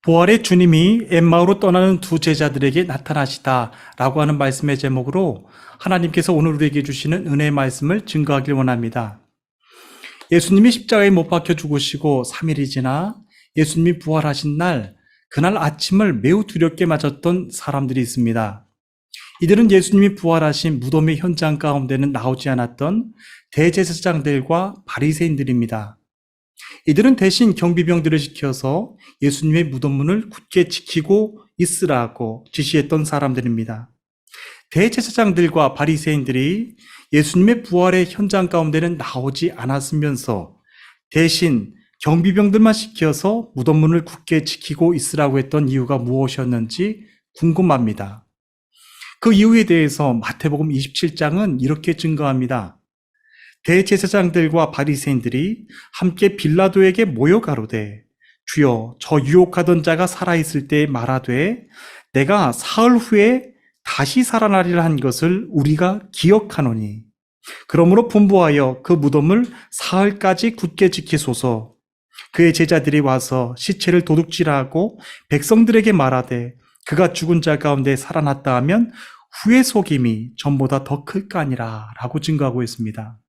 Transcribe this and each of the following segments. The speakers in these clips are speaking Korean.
부활의 주님이 엠마오로 떠나는 두 제자들에게 나타나시다라고 하는 말씀의 제목으로 하나님께서 오늘 우리에게 주시는 은혜의 말씀을 증거하길 원합니다. 예수님이 십자가에 못 박혀 죽으시고 3일이 지나 예수님이 부활하신 날, 그날 아침을 매우 두렵게 맞았던 사람들이 있습니다. 이들은 예수님이 부활하신 무덤의 현장 가운데는 나오지 않았던 대제사장들과 바리새인들입니다. 이들은 대신 경비병들을 시켜서 예수님의 무덤문을 굳게 지키고 있으라고 지시했던 사람들입니다. 대제사장들과 바리새인들이 예수님의 부활의 현장 가운데는 나오지 않았으면서 대신 경비병들만 시켜서 무덤문을 굳게 지키고 있으라고 했던 이유가 무엇이었는지 궁금합니다. 그 이유에 대해서 마태복음 27장은 이렇게 증거합니다. 대제사장들과 바리새인들이 함께 빌라도에게 모여 가로되 주여 저 유혹하던 자가 살아있을 때 말하되 내가 사흘 후에 다시 살아나리라 한 것을 우리가 기억하노니 그러므로 분부하여 그 무덤을 사흘까지 굳게 지키소서. 그의 제자들이 와서 시체를 도둑질하고 백성들에게 말하되 그가 죽은 자 가운데 살아났다 하면 후의 속임이 전보다 더 클까 아니라 라고 증거하고 있습니다.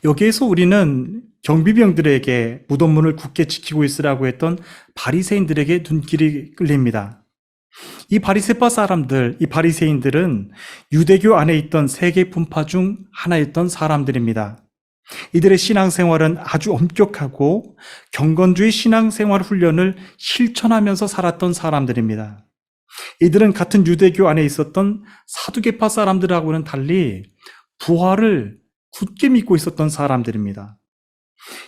여기에서 우리는 경비병들에게 무덤문을 굳게 지키고 있으라고 했던 바리새인들에게 눈길이 끌립니다. 이 바리새파 사람들, 이 바리새인들은 유대교 안에 있던 세계 분파 중 하나였던 사람들입니다. 이들의 신앙생활은 아주 엄격하고 경건주의 신앙생활 훈련을 실천하면서 살았던 사람들입니다. 이들은 같은 유대교 안에 있었던 사두개파 사람들하고는 달리 부활을 굳게 믿고 있었던 사람들입니다.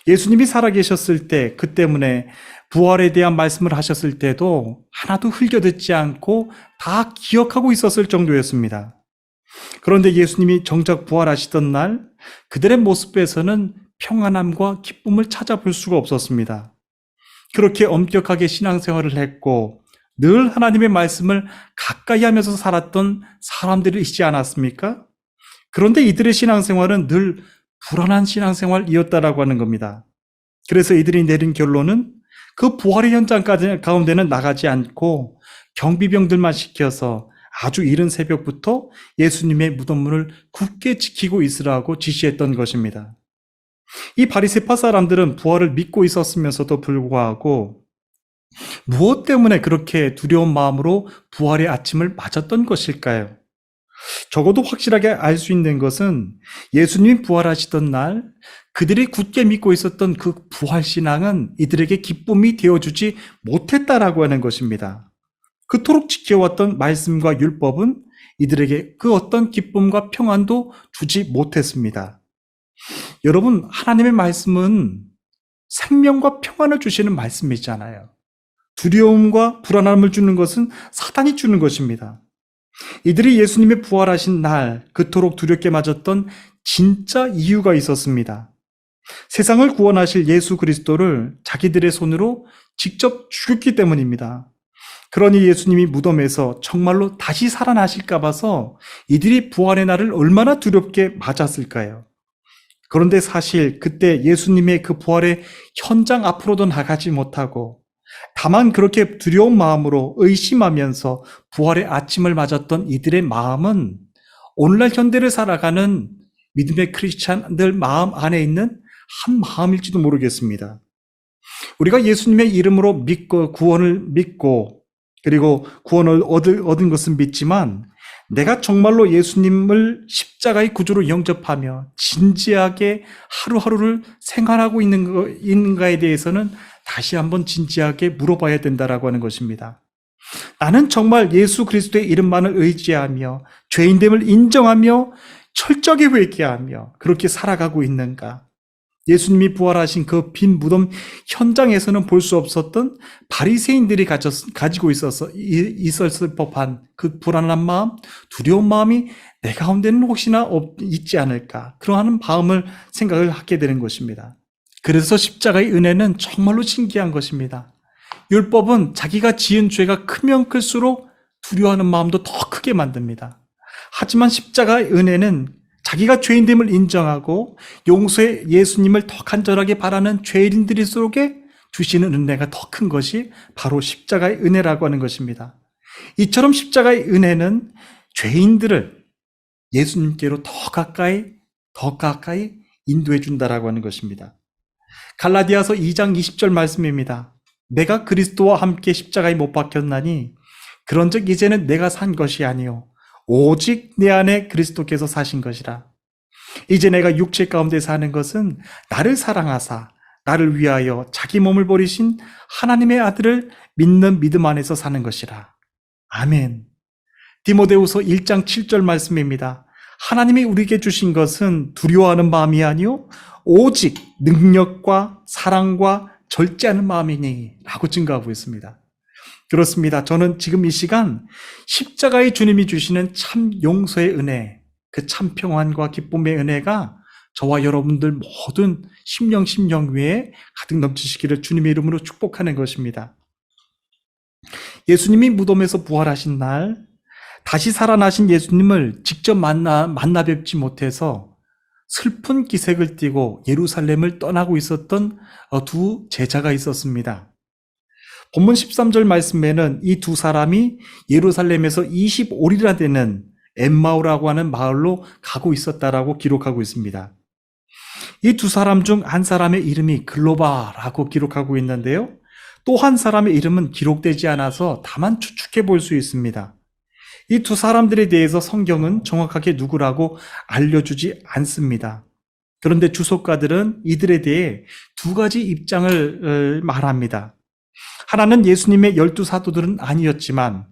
예수님이 살아계셨을 때 그 때문에 부활에 대한 말씀을 하셨을 때도 하나도 흘겨듣지 않고 다 기억하고 있었을 정도였습니다. 그런데 예수님이 정작 부활하시던 날 그들의 모습에서는 평안함과 기쁨을 찾아볼 수가 없었습니다. 그렇게 엄격하게 신앙생활을 했고 늘 하나님의 말씀을 가까이 하면서 살았던 사람들이지 않았습니까? 그런데 이들의 신앙생활은 늘 불안한 신앙생활이었다라고 하는 겁니다. 그래서 이들이 내린 결론은 그 부활의 현장 가운데는 나가지 않고 경비병들만 시켜서 아주 이른 새벽부터 예수님의 무덤문을 굳게 지키고 있으라고 지시했던 것입니다. 이 바리새파 사람들은 부활을 믿고 있었으면서도 불구하고 무엇 때문에 그렇게 두려운 마음으로 부활의 아침을 맞았던 것일까요? 적어도 확실하게 알 수 있는 것은 예수님이 부활하시던 날 그들이 굳게 믿고 있었던 그 부활신앙은 이들에게 기쁨이 되어주지 못했다라고 하는 것입니다. 그토록 지켜왔던 말씀과 율법은 이들에게 그 어떤 기쁨과 평안도 주지 못했습니다. 여러분, 하나님의 말씀은 생명과 평안을 주시는 말씀이잖아요. 두려움과 불안함을 주는 것은 사단이 주는 것입니다. 이들이 예수님의 부활하신 날 그토록 두렵게 맞았던 진짜 이유가 있었습니다. 세상을 구원하실 예수 그리스도를 자기들의 손으로 직접 죽였기 때문입니다. 그러니 예수님이 무덤에서 정말로 다시 살아나실까 봐서 이들이 부활의 날을 얼마나 두렵게 맞았을까요? 그런데 사실 그때 예수님의 그 부활의 현장 앞으로도 나가지 못하고 다만 그렇게 두려운 마음으로 의심하면서 부활의 아침을 맞았던 이들의 마음은 오늘날 현대를 살아가는 믿음의 크리스찬들 마음 안에 있는 한 마음일지도 모르겠습니다. 우리가 예수님의 이름으로 믿고 구원을 믿고 그리고 구원을 얻은 것은 믿지만 내가 정말로 예수님을 십자가의 구주로 영접하며 진지하게 하루하루를 생활하고 있는가에 대해서는 다시 한번 진지하게 물어봐야 된다라고 하는 것입니다. 나는 정말 예수 그리스도의 이름만을 의지하며 죄인됨을 인정하며 철저하게 회개하며 그렇게 살아가고 있는가? 예수님이 부활하신 그 빈 무덤 현장에서는 볼 수 없었던 바리새인들이 가지고 있었을 법한 그 불안한 마음, 두려운 마음이 내 가운데는 혹시나 있지 않을까? 그러한 마음을 생각을 하게 되는 것입니다. 그래서 십자가의 은혜는 정말로 신기한 것입니다. 율법은 자기가 지은 죄가 크면 클수록 두려워하는 마음도 더 크게 만듭니다. 하지만 십자가의 은혜는 자기가 죄인됨을 인정하고 용서의 예수님을 더 간절하게 바라는 죄인들 속에 주시는 은혜가 더 큰 것이 바로 십자가의 은혜라고 하는 것입니다. 이처럼 십자가의 은혜는 죄인들을 예수님께로 더 가까이 인도해 준다라고 하는 것입니다. 갈라디아서 2장 20절 말씀입니다. 내가 그리스도와 함께 십자가에 못 박혔나니 그런즉 이제는 내가 산 것이 아니요 오직 내 안에 그리스도께서 사신 것이라. 이제 내가 육체 가운데 사는 것은 나를 사랑하사 나를 위하여 자기 몸을 버리신 하나님의 아들을 믿는 믿음 안에서 사는 것이라. 아멘. 디모데후서 1장 7절 말씀입니다. 하나님이 우리에게 주신 것은 두려워하는 마음이 아니요 오직 능력과 사랑과 절제하는 마음이니 라고 증거하고 있습니다. 그렇습니다. 저는 지금 이 시간 십자가의 주님이 주시는 참 용서의 은혜, 그 참 평안과 기쁨의 은혜가 저와 여러분들 모든 심령 위에 가득 넘치시기를 주님의 이름으로 축복하는 것입니다. 예수님이 무덤에서 부활하신 날 다시 살아나신 예수님을 직접 만나 뵙지 못해서 슬픈 기색을 띠고 예루살렘을 떠나고 있었던 두 제자가 있었습니다. 본문 13절 말씀에는 이 두 사람이 예루살렘에서 25리나 되는 엠마오라고 하는 마을로 가고 있었다라고 기록하고 있습니다. 이 두 사람 중 한 사람의 이름이 글로바라고 기록하고 있는데요. 또 한 사람의 이름은 기록되지 않아서 다만 추측해 볼 수 있습니다. 이 두 사람들에 대해서 성경은 정확하게 누구라고 알려주지 않습니다. 그런데 주석가들은 이들에 대해 두 가지 입장을 말합니다. 하나는 예수님의 12사도들은 아니었지만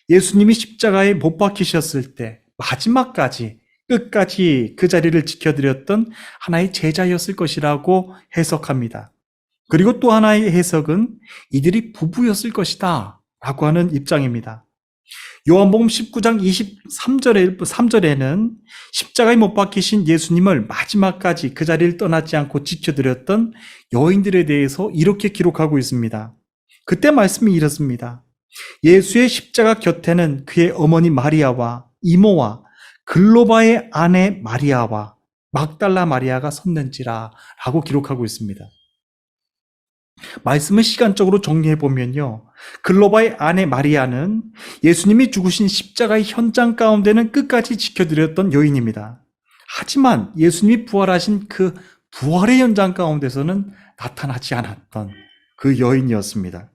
예수님이 십자가에 못 박히셨을 때 마지막까지 끝까지 그 자리를 지켜드렸던 하나의 제자였을 것이라고 해석합니다. 그리고 또 하나의 해석은 이들이 부부였을 것이다 라고 하는 입장입니다. 요한복음 19장 23절에는 십자가에 못 박히신 예수님을 마지막까지 그 자리를 떠나지 않고 지켜드렸던 여인들에 대해서 이렇게 기록하고 있습니다. 그때 말씀이 이렇습니다. 예수의 십자가 곁에는 그의 어머니 마리아와 이모와 글로바의 아내 마리아와 막달라 마리아가 섰는지라 라고 기록하고 있습니다. 말씀을 시간적으로 정리해보면요. 글로바의 아내 마리아는 예수님이 죽으신 십자가의 현장 가운데는 끝까지 지켜드렸던 여인입니다. 하지만 예수님이 부활하신 그 부활의 현장 가운데서는 나타나지 않았던 그 여인이었습니다.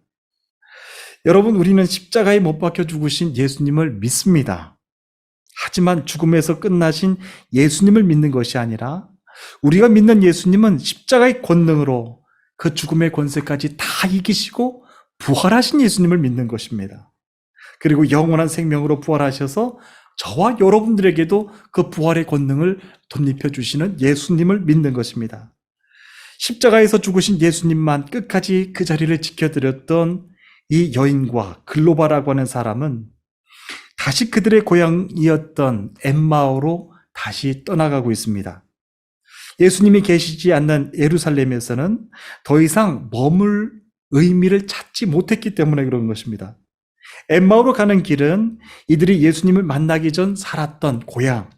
여러분, 우리는 십자가에 못 박혀 죽으신 예수님을 믿습니다. 하지만 죽음에서 끝나신 예수님을 믿는 것이 아니라 우리가 믿는 예수님은 십자가의 권능으로 그 죽음의 권세까지 다 이기시고 부활하신 예수님을 믿는 것입니다. 그리고 영원한 생명으로 부활하셔서 저와 여러분들에게도 그 부활의 권능을 덧입혀 주시는 예수님을 믿는 것입니다. 십자가에서 죽으신 예수님만 끝까지 그 자리를 지켜드렸던 이 여인과 글로바라고 하는 사람은 다시 그들의 고향이었던 엠마오로 다시 떠나가고 있습니다. 예수님이 계시지 않는 예루살렘에서는 더 이상 머물 의미를 찾지 못했기 때문에 그런 것입니다. 엠마오로 가는 길은 이들이 예수님을 만나기 전 살았던 고향,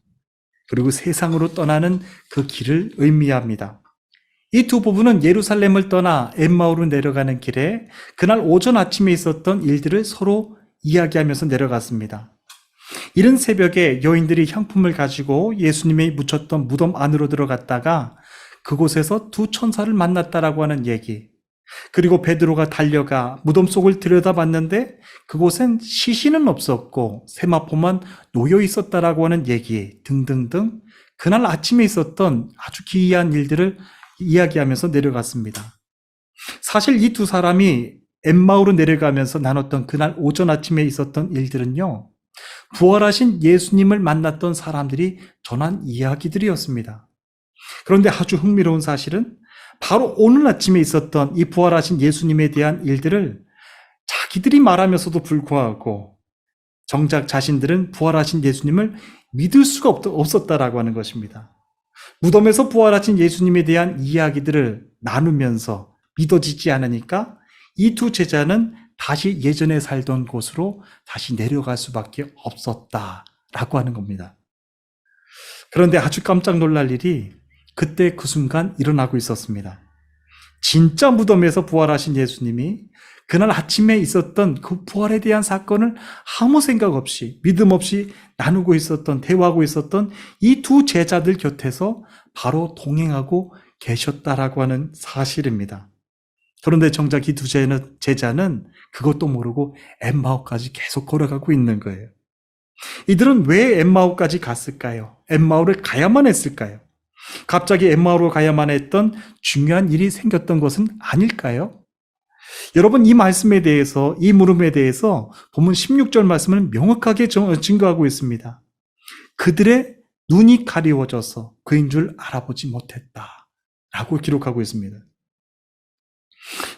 그리고 세상으로 떠나는 그 길을 의미합니다. 이 두 부부는 예루살렘을 떠나 엠마오로 내려가는 길에 그날 오전 아침에 있었던 일들을 서로 이야기하면서 내려갔습니다. 이른 새벽에 여인들이 향품을 가지고 예수님이 묻혔던 무덤 안으로 들어갔다가 그곳에서 두 천사를 만났다라고 하는 얘기, 그리고 베드로가 달려가 무덤 속을 들여다봤는데 그곳엔 시신은 없었고 세마포만 놓여 있었다라고 하는 얘기 등등등 그날 아침에 있었던 아주 기이한 일들을 이야기하면서 내려갔습니다. 사실 이 두 사람이 엠마오로 내려가면서 나눴던 그날 오전 아침에 있었던 일들은요, 부활하신 예수님을 만났던 사람들이 전한 이야기들이었습니다. 그런데 아주 흥미로운 사실은 바로 오늘 아침에 있었던 이 부활하신 예수님에 대한 일들을 자기들이 말하면서도 불구하고 정작 자신들은 부활하신 예수님을 믿을 수가 없었다라고 하는 것입니다. 무덤에서 부활하신 예수님에 대한 이야기들을 나누면서 믿어지지 않으니까 이 두 제자는 다시 예전에 살던 곳으로 다시 내려갈 수밖에 없었다라고 하는 겁니다. 그런데 아주 깜짝 놀랄 일이 그때 그 순간 일어나고 있었습니다. 진짜 무덤에서 부활하신 예수님이 그날 아침에 있었던 그 부활에 대한 사건을 아무 생각 없이 믿음 없이 나누고 있었던, 대화하고 있었던 이 두 제자들 곁에서 바로 동행하고 계셨다라고 하는 사실입니다. 그런데 정작 이 두 제자는 그것도 모르고 엠마오까지 계속 걸어가고 있는 거예요. 이들은 왜 엠마오까지 갔을까요? 엠마오를 가야만 했을까요? 갑자기 엠마오로 가야만 했던 중요한 일이 생겼던 것은 아닐까요? 여러분, 이 말씀에 대해서, 이 물음에 대해서 본문 16절 말씀은 명확하게 증거하고 있습니다. 그들의 눈이 가리워져서 그인 줄 알아보지 못했다 라고 기록하고 있습니다.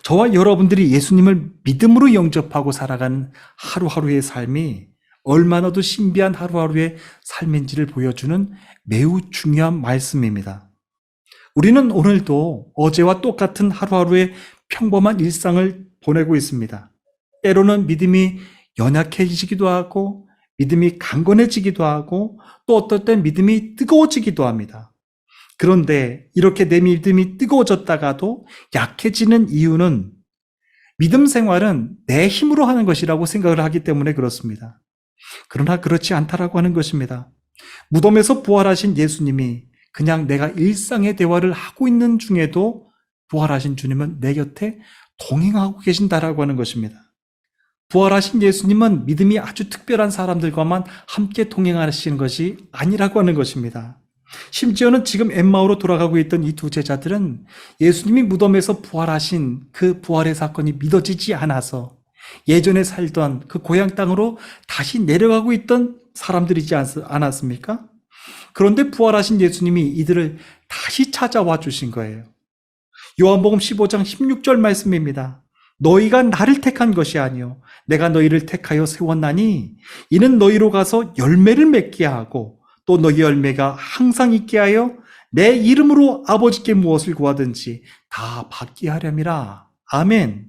저와 여러분들이 예수님을 믿음으로 영접하고 살아가는 하루하루의 삶이 얼마나도 신비한 하루하루의 삶인지를 보여주는 매우 중요한 말씀입니다. 우리는 오늘도 어제와 똑같은 하루하루의 평범한 일상을 보내고 있습니다. 때로는 믿음이 연약해지기도 하고 믿음이 강건해지기도 하고 또 어떨 땐 믿음이 뜨거워지기도 합니다. 그런데 이렇게 내 믿음이 뜨거워졌다가도 약해지는 이유는 믿음 생활은 내 힘으로 하는 것이라고 생각을 하기 때문에 그렇습니다. 그러나 그렇지 않다라고 하는 것입니다. 무덤에서 부활하신 예수님이 그냥 내가 일상의 대화를 하고 있는 중에도 부활하신 주님은 내 곁에 동행하고 계신다라고 하는 것입니다. 부활하신 예수님은 믿음이 아주 특별한 사람들과만 함께 동행하시는 것이 아니라고 하는 것입니다. 심지어는 지금 엠마오로 돌아가고 있던 이 두 제자들은 예수님이 무덤에서 부활하신 그 부활의 사건이 믿어지지 않아서 예전에 살던 그 고향 땅으로 다시 내려가고 있던 사람들이지 않았습니까? 그런데 부활하신 예수님이 이들을 다시 찾아와 주신 거예요. 요한복음 15장 16절 말씀입니다. 너희가 나를 택한 것이 아니요 내가 너희를 택하여 세웠나니 이는 너희로 가서 열매를 맺게 하고 또 너희 열매가 항상 있게 하여 내 이름으로 아버지께 무엇을 구하든지 다 받게 하렴이라. 아멘.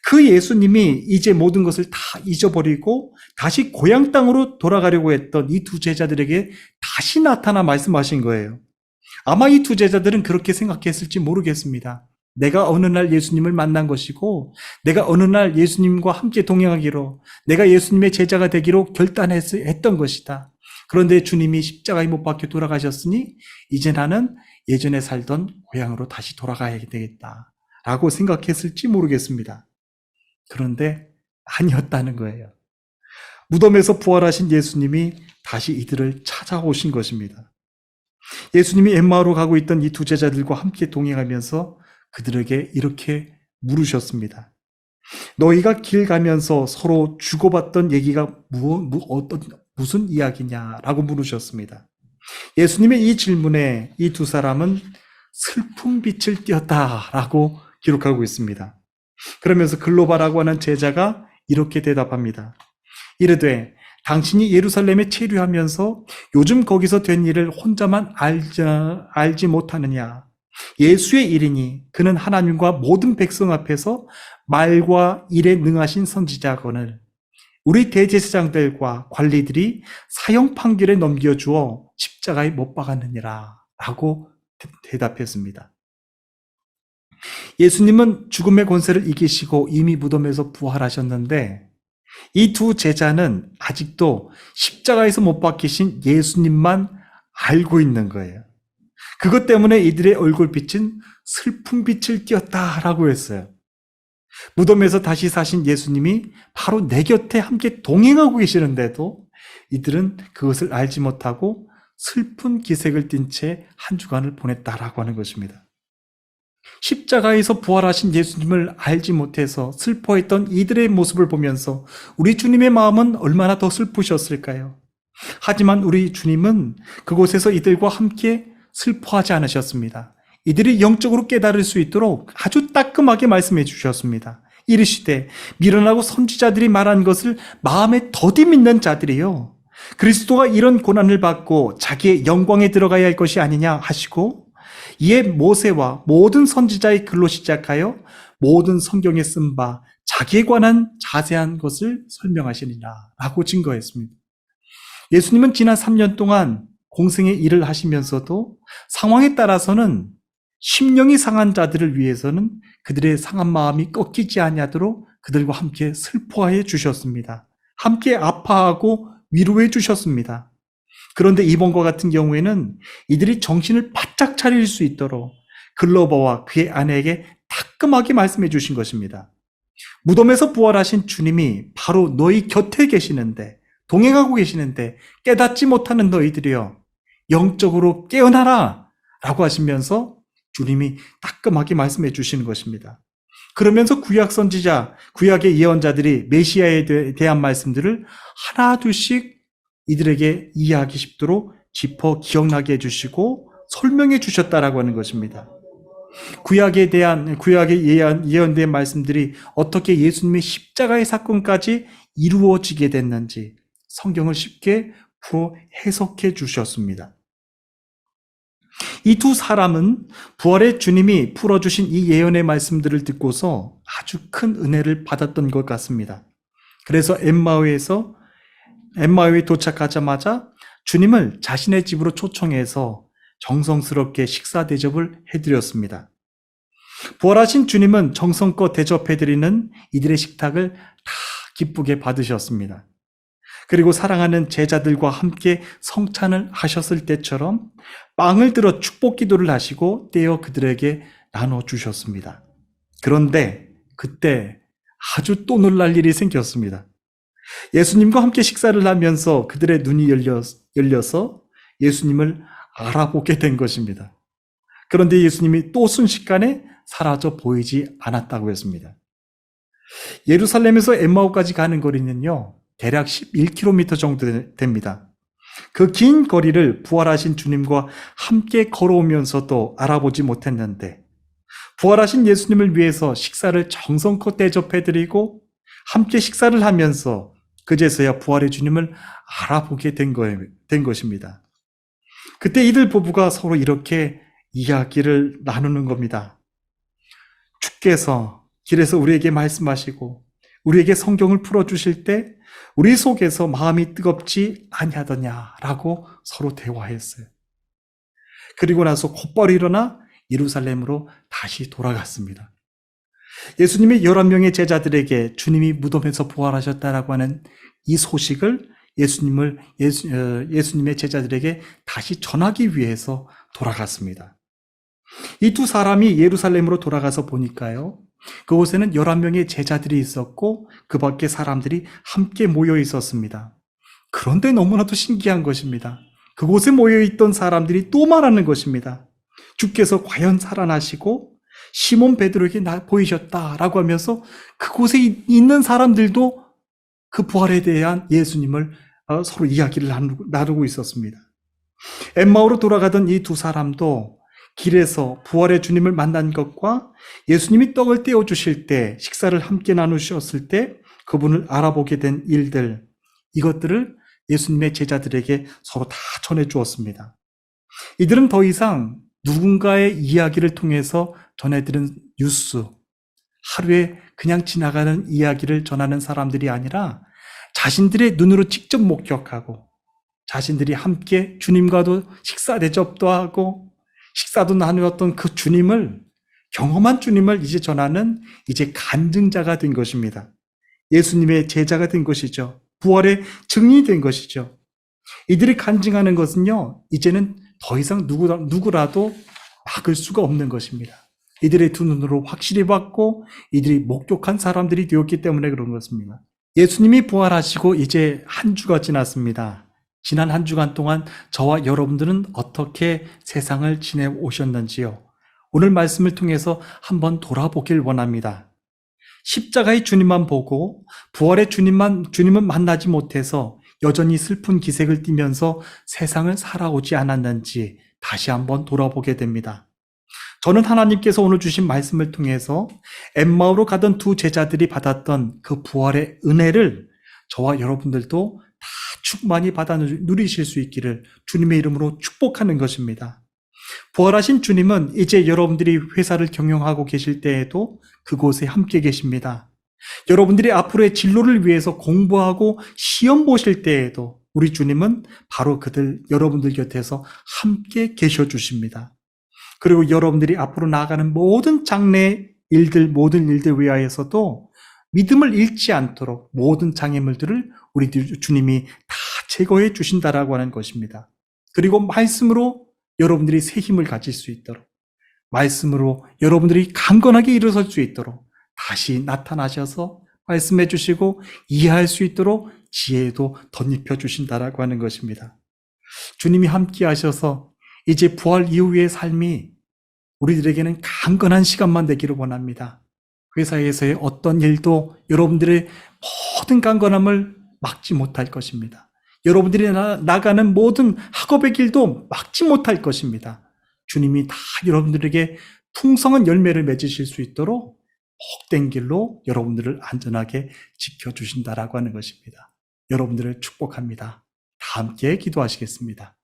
그 예수님이 이제 모든 것을 다 잊어버리고 다시 고향 땅으로 돌아가려고 했던 이 두 제자들에게 다시 나타나 말씀하신 거예요. 아마 이 두 제자들은 그렇게 생각했을지 모르겠습니다. 내가 어느 날 예수님을 만난 것이고 내가 어느 날 예수님과 함께 동행하기로 내가 예수님의 제자가 되기로 결단했던 것이다. 그런데 주님이 십자가에 못 박혀 돌아가셨으니 이제 나는 예전에 살던 고향으로 다시 돌아가야 되겠다라고 생각했을지 모르겠습니다. 그런데 아니었다는 거예요. 무덤에서 부활하신 예수님이 다시 이들을 찾아오신 것입니다. 예수님이 엠마오로 가고 있던 이 두 제자들과 함께 동행하면서 그들에게 이렇게 물으셨습니다. 너희가 길 가면서 서로 주고받던 얘기가 무슨 이야기냐라고 물으셨습니다. 예수님의 이 질문에 이 두 사람은 슬픈 빛을 띄었다라고 기록하고 있습니다. 그러면서 글로바라고 하는 제자가 이렇게 대답합니다. 이르되 당신이 예루살렘에 체류하면서 요즘 거기서 된 일을 혼자만 알지 못하느냐. 예수의 일이니 그는 하나님과 모든 백성 앞에서 말과 일에 능하신 선지자거늘 우리 대제사장들과 관리들이 사형 판결에 넘겨주어 십자가에 못 박았느니라 라고 대답했습니다. 예수님은 죽음의 권세를 이기시고 이미 무덤에서 부활하셨는데 이 두 제자는 아직도 십자가에서 못 박히신 예수님만 알고 있는 거예요. 그것 때문에 이들의 얼굴빛은 슬픈 빛을 띄었다라고 했어요. 무덤에서 다시 사신 예수님이 바로 내 곁에 함께 동행하고 계시는데도 이들은 그것을 알지 못하고 슬픈 기색을 띤 채 한 주간을 보냈다라고 하는 것입니다. 십자가에서 부활하신 예수님을 알지 못해서 슬퍼했던 이들의 모습을 보면서 우리 주님의 마음은 얼마나 더 슬프셨을까요? 하지만 우리 주님은 그곳에서 이들과 함께 슬퍼하지 않으셨습니다. 이들이 영적으로 깨달을 수 있도록 아주 따끔하게 말씀해 주셨습니다. 이르시되 미련하고 선지자들이 말한 것을 마음에 더디 믿는 자들이요 그리스도가 이런 고난을 받고 자기의 영광에 들어가야 할 것이 아니냐 하시고 이에 모세와 모든 선지자의 글로 시작하여 모든 성경에 쓴 바 자기에 관한 자세한 것을 설명하시니라 라고 증거했습니다. 예수님은 지난 3년 동안 공생의 일을 하시면서도 상황에 따라서는 심령이 상한 자들을 위해서는 그들의 상한 마음이 꺾이지 아니하도록 그들과 함께 슬퍼하여 주셨습니다. 함께 아파하고 위로해 주셨습니다. 그런데 이번과 같은 경우에는 이들이 정신을 바짝 차릴 수 있도록 글로버와 그의 아내에게 따끔하게 말씀해 주신 것입니다. 무덤에서 부활하신 주님이 바로 너희 곁에 계시는데, 동행하고 계시는데 깨닫지 못하는 너희들이여 영적으로 깨어나라 라고 하시면서 주님이 따끔하게 말씀해 주시는 것입니다. 그러면서 구약 선지자, 구약의 예언자들이 메시아에 대한 말씀들을 하나 둘씩 이들에게 이해하기 쉽도록 짚어 기억나게 해주시고 설명해 주셨다라고 하는 것입니다. 구약에 예언된 말씀들이 어떻게 예수님의 십자가의 사건까지 이루어지게 됐는지 성경을 쉽게 풀어 해석해 주셨습니다. 이 두 사람은 부활의 주님이 풀어주신 이 예언의 말씀들을 듣고서 아주 큰 은혜를 받았던 것 같습니다. 그래서 엠마오에 도착하자마자 주님을 자신의 집으로 초청해서 정성스럽게 식사 대접을 해드렸습니다. 부활하신 주님은 정성껏 대접해드리는 이들의 식탁을 다 기쁘게 받으셨습니다. 그리고 사랑하는 제자들과 함께 성찬을 하셨을 때처럼 빵을 들어 축복 기도를 하시고 떼어 그들에게 나눠주셨습니다. 그런데 그때 아주 또 놀랄 일이 생겼습니다. 예수님과 함께 식사를 하면서 그들의 눈이 열려서 예수님을 알아보게 된 것입니다. 그런데 예수님이 또 순식간에 사라져 보이지 않았다고 했습니다. 예루살렘에서 엠마오까지 가는 거리는요, 대략 11km 정도 됩니다. 그 긴 거리를 부활하신 주님과 함께 걸어오면서도 알아보지 못했는데, 부활하신 예수님을 위해서 식사를 정성껏 대접해드리고 함께 식사를 하면서 그제서야 부활의 주님을 알아보게 된 것입니다. 그때 이들 부부가 서로 이렇게 이야기를 나누는 겁니다. 주께서 길에서 우리에게 말씀하시고 우리에게 성경을 풀어주실 때 우리 속에서 마음이 뜨겁지 아니하더냐라고 서로 대화했어요. 그리고 나서 곧바로 일어나 예루살렘으로 다시 돌아갔습니다. 예수님이 11명의 제자들에게 주님이 무덤에서 부활하셨다라고 하는 이 소식을 예수님의 제자들에게 다시 전하기 위해서 돌아갔습니다. 이 두 사람이 예루살렘으로 돌아가서 보니까요, 그곳에는 11명의 제자들이 있었고 그 밖에 사람들이 함께 모여 있었습니다. 그런데 너무나도 신기한 것입니다. 그곳에 모여있던 사람들이 또 말하는 것입니다. 주께서 과연 살아나시고 시몬 베드로에게 보이셨다라고 하면서 그곳에 있는 사람들도 그 부활에 대한 예수님을 서로 이야기를 나누고 있었습니다. 엠마오로 돌아가던 이 두 사람도 길에서 부활의 주님을 만난 것과 예수님이 떡을 떼어주실 때 식사를 함께 나누셨을 때 그분을 알아보게 된 일들, 이것들을 예수님의 제자들에게 서로 다 전해주었습니다. 이들은 더 이상 누군가의 이야기를 통해서 전해드린 뉴스, 하루에 그냥 지나가는 이야기를 전하는 사람들이 아니라 자신들의 눈으로 직접 목격하고 자신들이 함께 주님과도 식사 대접도 하고 식사도 나누었던 그 주님을, 경험한 주님을 이제 전하는 이제 간증자가 된 것입니다. 예수님의 제자가 된 것이죠. 부활의 증인이 된 것이죠. 이들이 간증하는 것은요, 이제는 더 이상 누구라도 막을 수가 없는 것입니다. 이들의 두 눈으로 확실히 봤고 이들이 목격한 사람들이 되었기 때문에 그런 것입니다. 예수님이 부활하시고 이제 한 주가 지났습니다. 지난 한 주간 동안 저와 여러분들은 어떻게 세상을 지내오셨는지요? 오늘 말씀을 통해서 한번 돌아보길 원합니다. 십자가의 주님만 보고 부활의 주님을 만나지 못해서 여전히 슬픈 기색을 띠면서 세상을 살아오지 않았는지 다시 한번 돌아보게 됩니다. 저는 하나님께서 오늘 주신 말씀을 통해서 엠마오로 가던 두 제자들이 받았던 그 부활의 은혜를 저와 여러분들도 다 충만히 받아 누리실 수 있기를 주님의 이름으로 축복하는 것입니다. 부활하신 주님은 이제 여러분들이 회사를 경영하고 계실 때에도 그곳에 함께 계십니다. 여러분들이 앞으로의 진로를 위해서 공부하고 시험 보실 때에도 우리 주님은 바로 여러분들 곁에서 함께 계셔 주십니다. 그리고 여러분들이 앞으로 나아가는 모든 장래 일들, 모든 일들 위하여서도 믿음을 잃지 않도록 모든 장애물들을 우리 주님이 다 제거해 주신다라고 하는 것입니다. 그리고 말씀으로 여러분들이 새 힘을 가질 수 있도록, 말씀으로 여러분들이 강건하게 일어설 수 있도록 다시 나타나셔서 말씀해 주시고 이해할 수 있도록 지혜도 덧입혀 주신다라고 하는 것입니다. 주님이 함께 하셔서 이제 부활 이후의 삶이 우리들에게는 강건한 시간만 되기를 원합니다. 회사에서의 어떤 일도 여러분들의 모든 강건함을 막지 못할 것입니다. 여러분들이 나가는 모든 학업의 길도 막지 못할 것입니다. 주님이 다 여러분들에게 풍성한 열매를 맺으실 수 있도록 복된 길로 여러분들을 안전하게 지켜주신다라고 하는 것입니다. 여러분들을 축복합니다. 다 함께 기도하시겠습니다.